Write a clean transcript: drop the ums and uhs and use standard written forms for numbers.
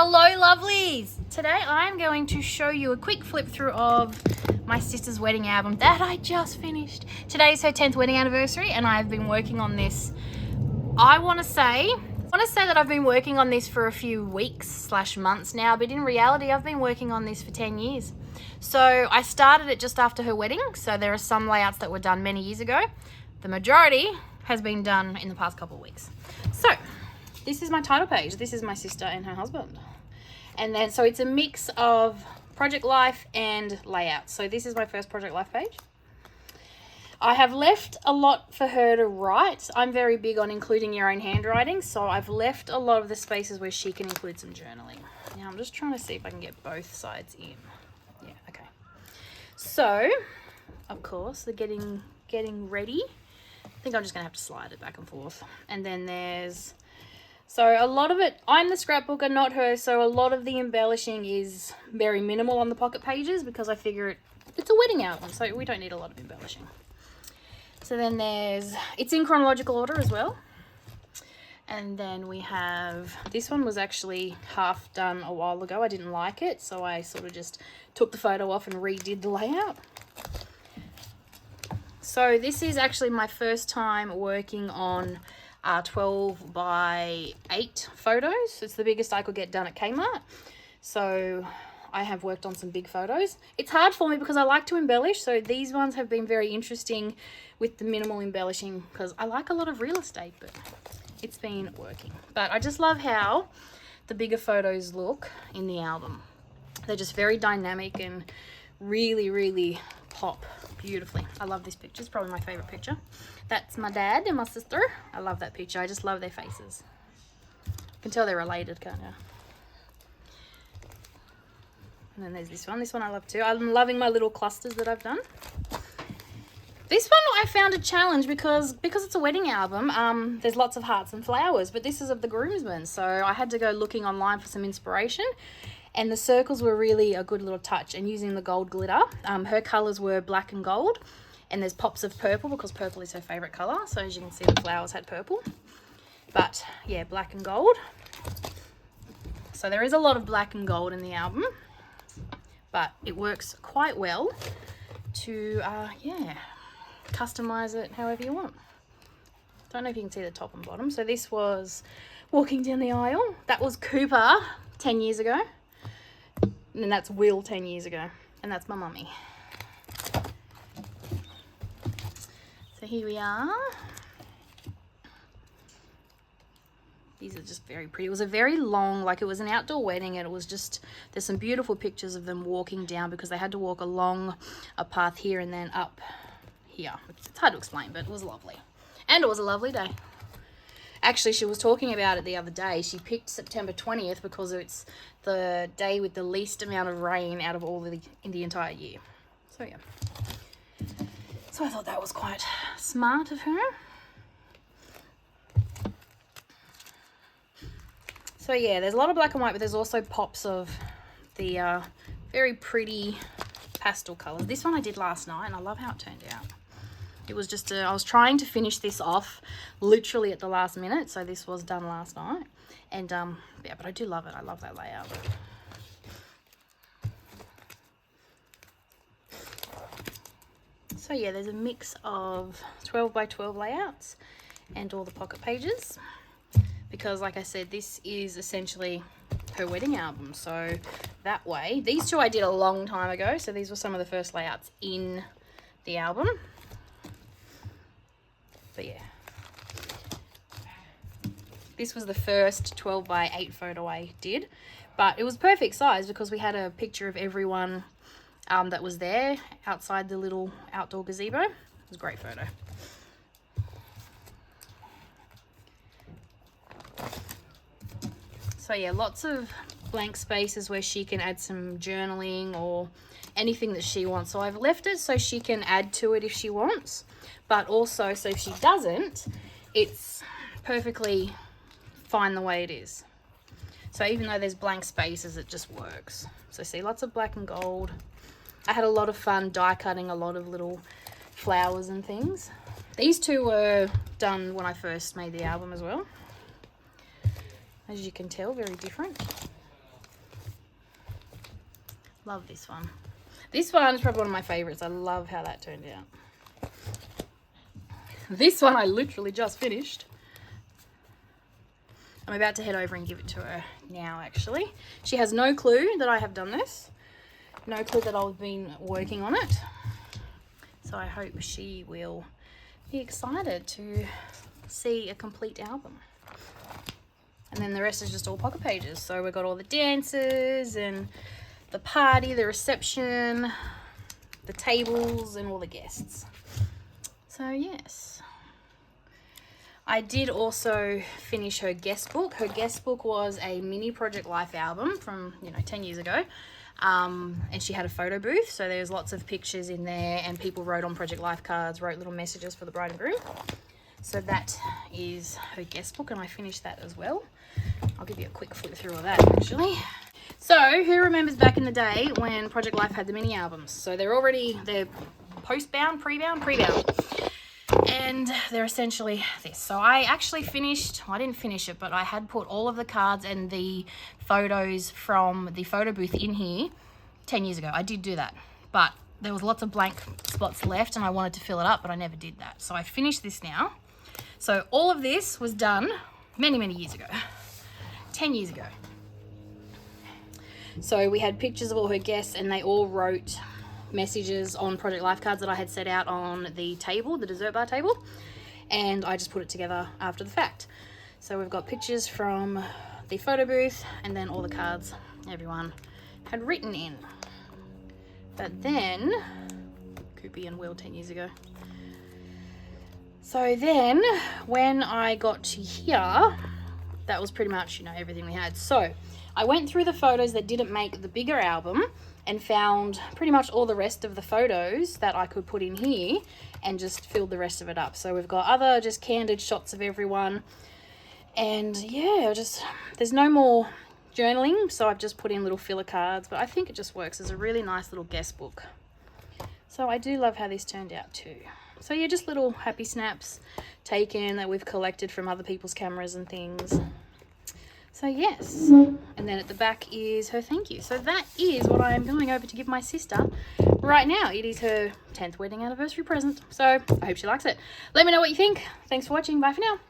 Hello lovelies! Today I'm going to show you a quick flip through of my sister's wedding album that I just finished. Today is her 10th wedding anniversary and I've been working on this. I want to say that I've been working on this for a few weeks / months now, but in reality I've been working on this for 10 years. So I started it just after her wedding, so there are some layouts that were done many years ago. The majority has been done in the past couple of weeks. So this is my title page. This is my sister and her husband. And then, so it's a mix of project life and layout. So this is my first project life page. I have left a lot for her to write. I'm very big on including your own handwriting. So I've left a lot of the spaces where she can include some journaling. Now I'm just trying to see if I can get both sides in. Yeah, okay. So, of course, the getting ready. I think I'm just gonna have to slide it back and forth. And then there's, so a lot of it, I'm the scrapbooker, not her, so a lot of the embellishing is very minimal on the pocket pages because I figure it's a wedding album, so we don't need a lot of embellishing. So then there's, it's in chronological order as well. And then we have, this one was actually half done a while ago. I didn't like it, so I sort of just took the photo off and redid the layout. So this is actually my first time working on 12 by 8 photos. It's the biggest I could get done at Kmart. So I have worked on some big photos. It's hard for me because I like to embellish. So these ones have been very interesting with the minimal embellishing because I like a lot of real estate, but it's been working. But I just love how the bigger photos look in the album. They're just very dynamic and really, really pop beautifully. I love this picture. It's probably my favorite picture. That's my dad and my sister. I love that picture. I just love their faces. You can tell they're related, can't you? And then there's this one. This one I love too. I'm loving my little clusters that I've done. This one I found a challenge because it's a wedding album. There's lots of hearts and flowers, but this is of the groomsmen. So I had to go looking online for some inspiration. And the circles were really a good little touch, and using the gold glitter. Her colours were black and gold, and there's pops of purple because purple is her favourite colour. So as you can see, the flowers had purple. But yeah, black and gold. So there is a lot of black and gold in the album, but it works quite well to, yeah, customise it however you want. Don't know if you can see the top and bottom. So this was walking down the aisle. That was Cooper 10 years ago. And then that's Will 10 years ago. And that's my mummy. So here we are. These are just very pretty. It was a very long, like it was an outdoor wedding, and it was just, there's some beautiful pictures of them walking down because they had to walk along a path here and then up here. It's hard to explain, but it was lovely. And it was a lovely day. Actually, she was talking about it the other day. She picked September 20th because it's the day with the least amount of rain out of all in the entire year. So yeah. So I thought that was quite smart of her. So yeah, there's a lot of black and white, but there's also pops of the very pretty pastel colours. This one I did last night, and I love how it turned out. It was just, I was trying to finish this off literally at the last minute, so this was done last night. And yeah, but I do love it. I love that layout. So yeah, there's a mix of 12 by 12 layouts and all the pocket pages. Because like I said, this is essentially her wedding album. So that way, these two I did a long time ago. So these were some of the first layouts in the album. But yeah, this was the first 12 by 8 photo I did, but it was perfect size because we had a picture of everyone that was there outside the little outdoor gazebo. It was a great photo. So yeah, lots of blank spaces where she can add some journaling or anything that she wants. So I've left it so she can add to it if she wants, but also so if she doesn't, it's perfectly fine the way it is. So even though there's blank spaces, it just works. So see, lots of black and gold. I had a lot of fun die cutting a lot of little flowers and things. These two were done when I first made the album as well. As you can tell, very different. Love this one. This one is probably one of my favorites. I love how that turned out. This one I literally just finished. I'm about to head over and give it to her now, actually. She has no clue that I have done this. No clue that I've been working on it. So I hope she will be excited to see a complete album. And then the rest is just all pocket pages. So we've got all the dances and the party, the reception, the tables, and all the guests. So yes. I did also finish her guest book. Her guest book was a mini Project Life album from, 10 years ago. And she had a photo booth. So there's lots of pictures in there, and people wrote on Project Life cards, wrote little messages for the bride and groom. So that is her guest book, and I finished that as well. I'll give you a quick flip through of that, actually. So who remembers back in the day when Project Life had the mini albums? So they're post-bound, pre-bound, and they're essentially this. So I actually finished, I didn't finish it, but I had put all of the cards and the photos from the photo booth in here 10 years ago. I did do that, but there was lots of blank spots left and I wanted to fill it up, but I never did that. So I finished this now. So all of this was done many, many years ago, 10 years ago. So we had pictures of all her guests, and they all wrote messages on Project Life cards that I had set out on the table, the dessert bar table, and I just put it together after the fact. So we've got pictures from the photo booth, and then all the cards everyone had written in. But then, Koopy and Will 10 years ago. So then, when I got to here, that was pretty much, everything we had. So I went through the photos that didn't make the bigger album and found pretty much all the rest of the photos that I could put in here and just filled the rest of it up. So we've got other just candid shots of everyone. And yeah, there's no more journaling, so I've just put in little filler cards, but I think it just works as a really nice little guest book. So I do love how this turned out too. So yeah, just little happy snaps taken that we've collected from other people's cameras and things. So yes, and then at the back is her thank you. So that is what I am going over to give my sister right now. It is her 10th wedding anniversary present. So I hope she likes it. Let me know what you think. Thanks for watching. Bye for now.